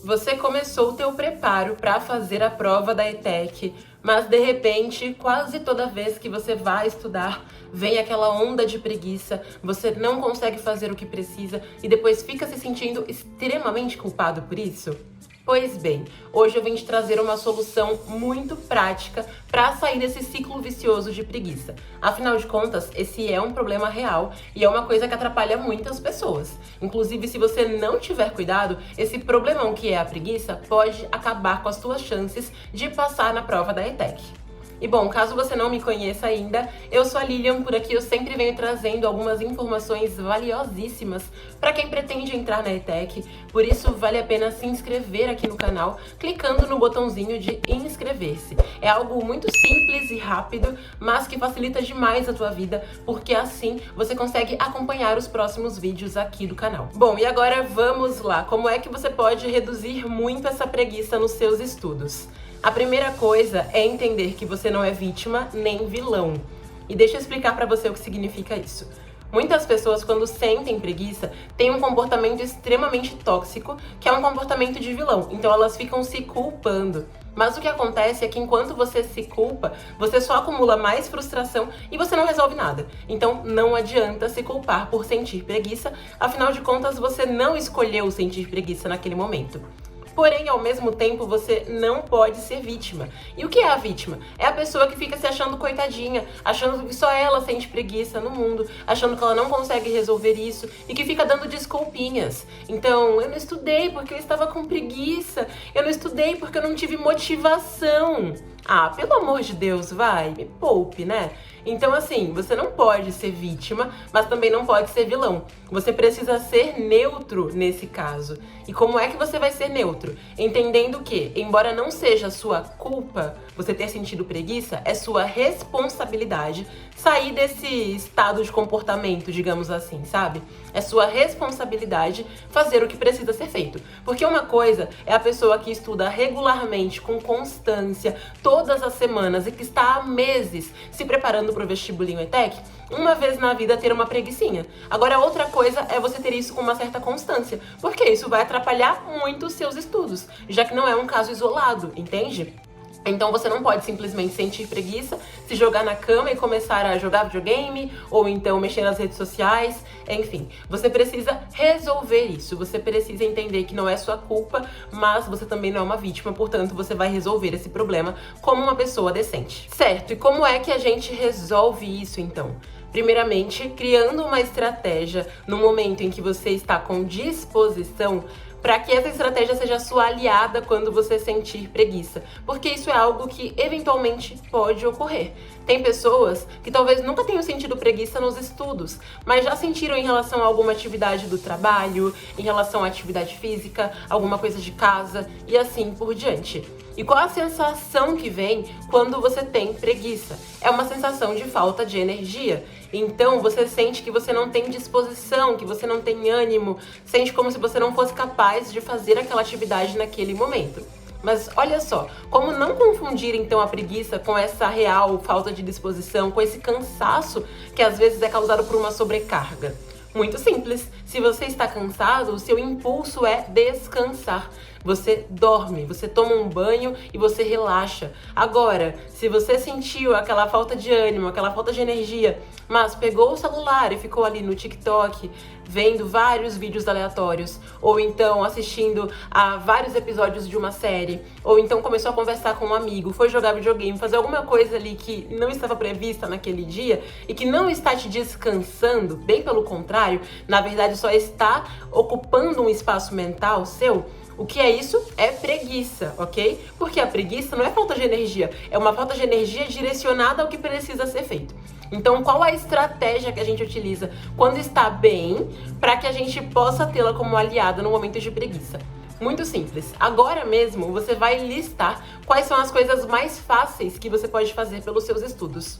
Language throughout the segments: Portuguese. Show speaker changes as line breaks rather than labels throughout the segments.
Você começou o teu preparo para fazer a prova da ETEC, mas de repente, quase toda vez que você vai estudar, vem aquela onda de preguiça, você não consegue fazer o que precisa e depois fica se sentindo extremamente culpado por isso? Pois bem, hoje eu vim te trazer uma solução muito prática para sair desse ciclo vicioso de preguiça. Afinal de contas, esse é um problema real e é uma coisa que atrapalha muitas pessoas. Inclusive, se você não tiver cuidado, esse problemão que é a preguiça pode acabar com as suas chances de passar na prova da ETEC. E bom, caso você não me conheça ainda, eu sou a Lilian, por aqui eu sempre venho trazendo algumas informações valiosíssimas para quem pretende entrar na ETEC, por isso vale a pena se inscrever aqui no canal, clicando no botãozinho de inscrever-se. É algo muito simples e rápido, mas que facilita demais a tua vida, porque assim você consegue acompanhar os próximos vídeos aqui do canal. Bom, e agora vamos lá, como é que você pode reduzir muito essa preguiça nos seus estudos? A primeira coisa é entender que você não é vítima nem vilão. E deixa eu explicar pra você o que significa isso. Muitas pessoas, quando sentem preguiça, têm um comportamento extremamente tóxico, que é um comportamento de vilão. Então elas ficam se culpando. Mas o que acontece é que enquanto você se culpa, você só acumula mais frustração e você não resolve nada. Então não adianta se culpar por sentir preguiça, afinal de contas você não escolheu sentir preguiça naquele momento. Porém, ao mesmo tempo, você não pode ser vítima. E o que é a vítima? É a pessoa que fica se achando coitadinha, achando que só ela sente preguiça no mundo, achando que ela não consegue resolver isso e que fica dando desculpinhas. Então, eu não estudei porque eu estava com preguiça, eu não estudei porque eu não tive motivação. Ah, pelo amor de Deus, vai, me poupe, né? Então, assim, você não pode ser vítima, mas também não pode ser vilão. Você precisa ser neutro nesse caso. E como é que você vai ser neutro? Entendendo que, embora não seja sua culpa você ter sentido preguiça, é sua responsabilidade sair desse estado de comportamento, digamos assim, sabe? É sua responsabilidade fazer o que precisa ser feito. Porque uma coisa é a pessoa que estuda regularmente, com constância, todas as semanas e que está há meses se preparando para o vestibulinho ETEC, uma vez na vida ter uma preguicinha. Agora, outra coisa é você ter isso com uma certa constância, porque isso vai atrapalhar muito os seus estudos, já que não é um caso isolado, entende? Então você não pode simplesmente sentir preguiça, se jogar na cama e começar a jogar videogame, ou então mexer nas redes sociais, enfim. Você precisa resolver isso, você precisa entender que não é sua culpa, mas você também não é uma vítima, portanto você vai resolver esse problema como uma pessoa decente. Certo, e como é que a gente resolve isso então? Primeiramente, criando uma estratégia no momento em que você está com disposição, para que essa estratégia seja sua aliada quando você sentir preguiça, porque isso é algo que eventualmente pode ocorrer. Tem pessoas que talvez nunca tenham sentido preguiça nos estudos, mas já sentiram em relação a alguma atividade do trabalho, em relação à atividade física, alguma coisa de casa e assim por diante. E qual a sensação que vem quando você tem preguiça? É uma sensação de falta de energia. Então você sente que você não tem disposição, que você não tem ânimo, sente como se você não fosse capaz de fazer aquela atividade naquele momento. Mas olha só, como não confundir então a preguiça com essa real falta de disposição, com esse cansaço que às vezes é causado por uma sobrecarga? Muito simples. Se você está cansado, o seu impulso é descansar. Você dorme, você toma um banho e você relaxa. Agora, se você sentiu aquela falta de ânimo, aquela falta de energia, mas pegou o celular e ficou ali no TikTok, vendo vários vídeos aleatórios, ou então assistindo a vários episódios de uma série, ou então começou a conversar com um amigo, foi jogar videogame, fazer alguma coisa ali que não estava prevista naquele dia e que não está te descansando, bem pelo contrário, na verdade só está ocupando um espaço mental seu. O que é isso? É preguiça, ok? Porque a preguiça não é falta de energia, é uma falta de energia direcionada ao que precisa ser feito. Então, qual a estratégia que a gente utiliza quando está bem para que a gente possa tê-la como aliada no momento de preguiça? Muito simples. Agora mesmo, você vai listar quais são as coisas mais fáceis que você pode fazer pelos seus estudos.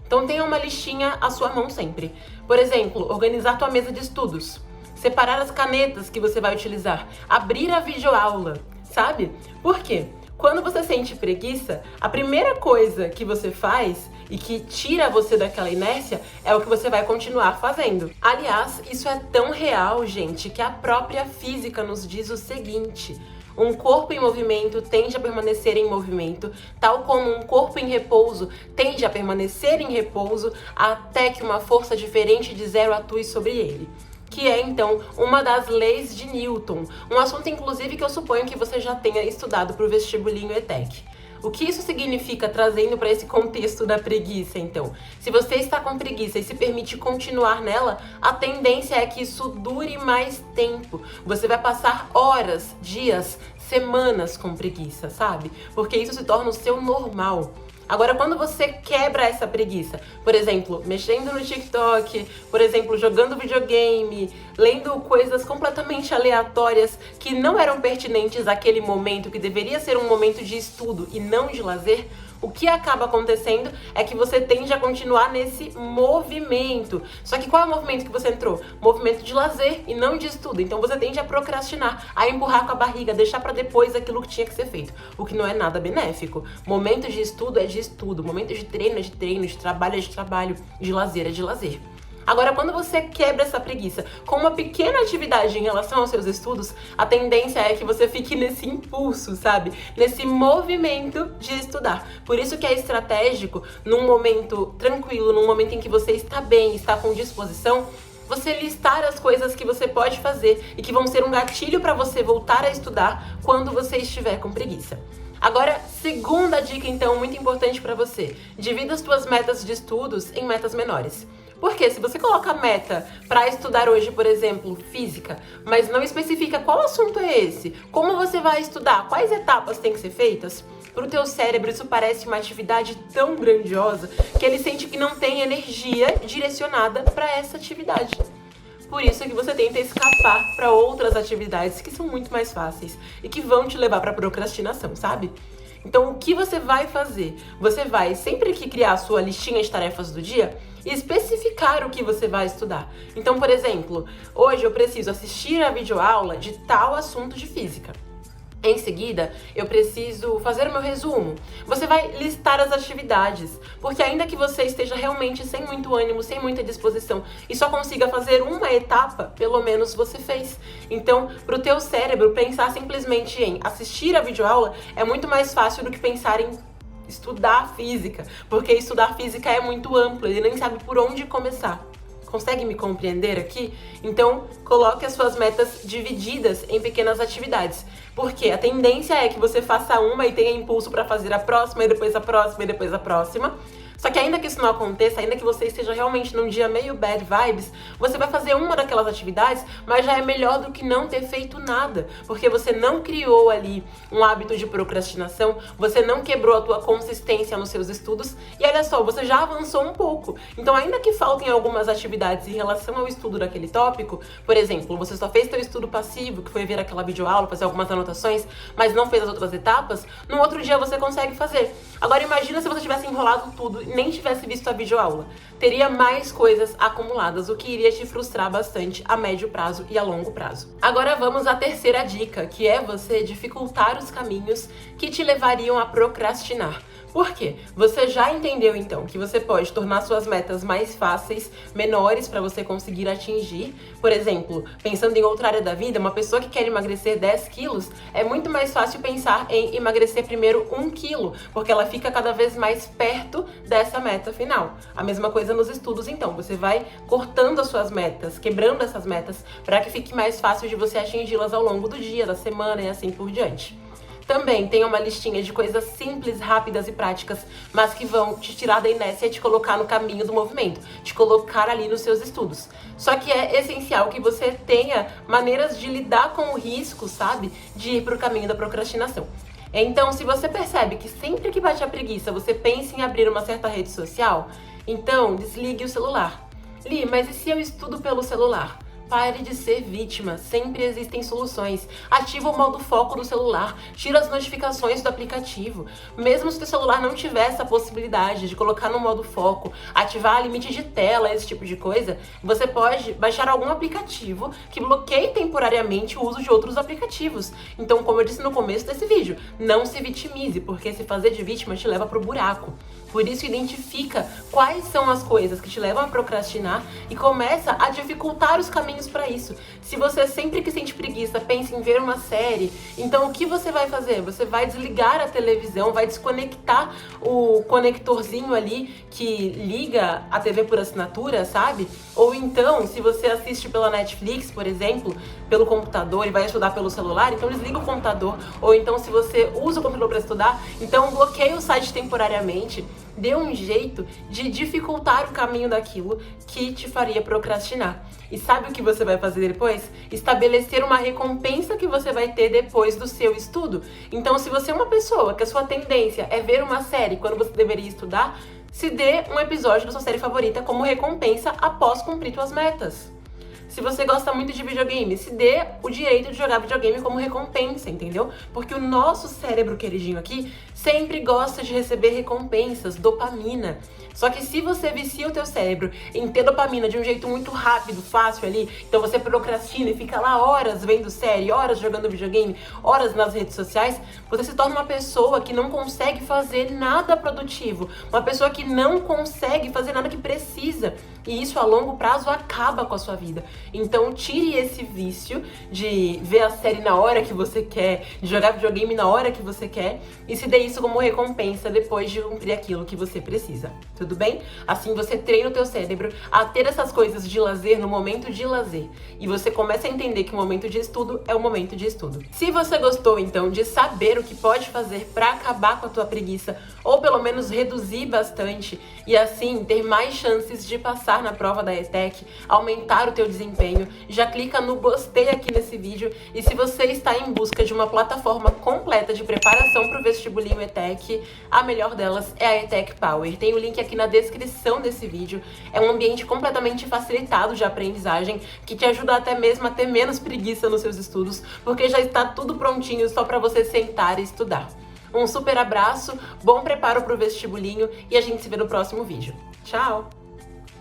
Então, tenha uma listinha à sua mão sempre. Por exemplo, organizar tua mesa de estudos. Separar as canetas que você vai utilizar, abrir a videoaula, sabe? Por quê? Quando você sente preguiça, a primeira coisa que você faz e que tira você daquela inércia é o que você vai continuar fazendo. Aliás, isso é tão real, gente, que a própria física nos diz o seguinte: Um corpo em movimento tende a permanecer em movimento, tal como um corpo em repouso tende a permanecer em repouso até que uma força diferente de zero atue sobre ele. Que é, então, uma das leis de Newton. Um assunto, inclusive, que eu suponho que você já tenha estudado para o vestibulinho ETEC. O que isso significa trazendo para esse contexto da preguiça, então? Se você está com preguiça e se permite continuar nela, a tendência é que isso dure mais tempo. Você vai passar horas, dias, semanas com preguiça, sabe? Porque isso se torna o seu normal. Agora, quando você quebra essa preguiça, por exemplo, mexendo no TikTok, por exemplo, jogando videogame, lendo coisas completamente aleatórias que não eram pertinentes àquele momento, que deveria ser um momento de estudo e não de lazer, o que acaba acontecendo é que você tende a continuar nesse movimento. Só que qual é o movimento que você entrou? Movimento de lazer e não de estudo. Então você tende a procrastinar, a empurrar com a barriga, deixar pra depois aquilo que tinha que ser feito, o que não é nada benéfico. Momento de estudo é de estudo, momento de treino é de treino, de trabalho é de trabalho, de lazer é de lazer. Agora, quando você quebra essa preguiça com uma pequena atividade em relação aos seus estudos, a tendência é que você fique nesse impulso, sabe? Nesse movimento de estudar. Por isso que é estratégico, num momento tranquilo, num momento em que você está bem, está com disposição, você listar as coisas que você pode fazer e que vão ser um gatilho para você voltar a estudar quando você estiver com preguiça. Agora, segunda dica, então, muito importante para você. Divida as suas metas de estudos em metas menores. Porque se você coloca a meta para estudar hoje, por exemplo, física, mas não especifica qual assunto é esse, como você vai estudar, quais etapas têm que ser feitas, para o teu cérebro isso parece uma atividade tão grandiosa que ele sente que não tem energia direcionada para essa atividade. Por isso é que você tenta escapar para outras atividades que são muito mais fáceis e que vão te levar para procrastinação, sabe? Então, o que você vai fazer? Você vai, sempre que criar a sua listinha de tarefas do dia, especificar o que você vai estudar. Então, por exemplo, hoje eu preciso assistir a videoaula de tal assunto de física. Em seguida, eu preciso fazer o meu resumo. Você vai listar as atividades, porque ainda que você esteja realmente sem muito ânimo, sem muita disposição e só consiga fazer uma etapa, pelo menos você fez. Então, para o teu cérebro, pensar simplesmente em assistir a videoaula é muito mais fácil do que pensar em estudar física, porque estudar física é muito amplo, ele nem sabe por onde começar. Consegue me compreender aqui? Então, coloque as suas metas divididas em pequenas atividades. Porque a tendência é que você faça uma e tenha impulso para fazer a próxima, e depois a próxima, e depois a próxima. Só que ainda que isso não aconteça, ainda que você esteja realmente num dia meio bad vibes, você vai fazer uma daquelas atividades, mas já é melhor do que não ter feito nada. Porque você não criou ali um hábito de procrastinação, você não quebrou a tua consistência nos seus estudos, e olha só, você já avançou um pouco. Então, ainda que faltem algumas atividades em relação ao estudo daquele tópico, por exemplo, você só fez teu estudo passivo, que foi ver aquela videoaula, fazer algumas anotações, mas não fez as outras etapas, no outro dia você consegue fazer. Agora imagina se você tivesse enrolado tudo nem tivesse visto a videoaula. Teria mais coisas acumuladas, o que iria te frustrar bastante a médio prazo e a longo prazo. Agora vamos à terceira dica, que é você dificultar os caminhos que te levariam a procrastinar. Por quê? Você já entendeu então que você pode tornar suas metas mais fáceis, menores para você conseguir atingir. Por exemplo, pensando em outra área da vida, uma pessoa que quer emagrecer 10 quilos, é muito mais fácil pensar em emagrecer primeiro 1 quilo, porque ela fica cada vez mais perto dessa meta final. A mesma coisa nos estudos então, você vai cortando as suas metas, quebrando essas metas, para que fique mais fácil de você atingi-las ao longo do dia, da semana e assim por diante. Também tem uma listinha de coisas simples, rápidas e práticas, mas que vão te tirar da inércia e te colocar no caminho do movimento, te colocar ali nos seus estudos. Só que é essencial que você tenha maneiras de lidar com o risco, sabe, de ir pro caminho da procrastinação. Então, se você percebe que sempre que bate a preguiça, você pensa em abrir uma certa rede social, então desligue o celular. Li, mas e se eu estudo pelo celular? Pare de ser vítima, sempre existem soluções. Ativa o modo foco do celular, tira as notificações do aplicativo. Mesmo se o celular não tiver essa possibilidade de colocar no modo foco, ativar limite de tela, esse tipo de coisa, você pode baixar algum aplicativo que bloqueie temporariamente o uso de outros aplicativos. Então, como eu disse no começo desse vídeo, não se vitimize, porque se fazer de vítima te leva pro buraco. Por isso, identifica quais são as coisas que te levam a procrastinar e começa a dificultar os caminhos para isso. Se você sempre que sente preguiça pensa em ver uma série, então o que você vai fazer? Você vai desligar a televisão, vai desconectar o conectorzinho ali que liga a TV por assinatura, sabe? Ou então, se você assiste pela Netflix, por exemplo, pelo computador e vai estudar pelo celular, então desliga o computador. Ou então, se você usa o computador para estudar, então bloqueia o site temporariamente. Dê um jeito de dificultar o caminho daquilo que te faria procrastinar. E sabe o que você vai fazer depois? Estabelecer uma recompensa que você vai ter depois do seu estudo. Então, se você é uma pessoa que a sua tendência é ver uma série quando você deveria estudar, se dê um episódio da sua série favorita como recompensa após cumprir suas metas. Se você gosta muito de videogame, se dê o direito de jogar videogame como recompensa, entendeu? Porque o nosso cérebro queridinho aqui sempre gosta de receber recompensas, dopamina. Só que se você vicia o teu cérebro em ter dopamina de um jeito muito rápido, fácil ali, então você procrastina e fica lá horas vendo série, horas jogando videogame, horas nas redes sociais, você se torna uma pessoa que não consegue fazer nada produtivo, uma pessoa que não consegue fazer nada que precisa. E isso a longo prazo acaba com a sua vida. Então tire esse vício de ver a série na hora que você quer, de jogar videogame na hora que você quer e se dê isso como recompensa depois de cumprir aquilo que você precisa. Tudo bem? Assim você treina o teu cérebro a ter essas coisas de lazer no momento de lazer. E você começa a entender que o momento de estudo é o momento de estudo. Se você gostou, então, de saber o que pode fazer para acabar com a tua preguiça, ou pelo menos reduzir bastante, e assim ter mais chances de passar na prova da ETEC, aumentar o teu desempenho, já clica no gostei aqui nesse vídeo. E se você está em busca de uma plataforma completa de preparação para o vestibulinho ETEC, a melhor delas é a ETEC Power. Tem o link aqui na descrição desse vídeo. É um ambiente completamente facilitado de aprendizagem que te ajuda até mesmo a ter menos preguiça nos seus estudos, porque já está tudo prontinho só para você sentar e estudar. Um super abraço, bom preparo para o vestibulinho e a gente se vê no próximo vídeo. Tchau!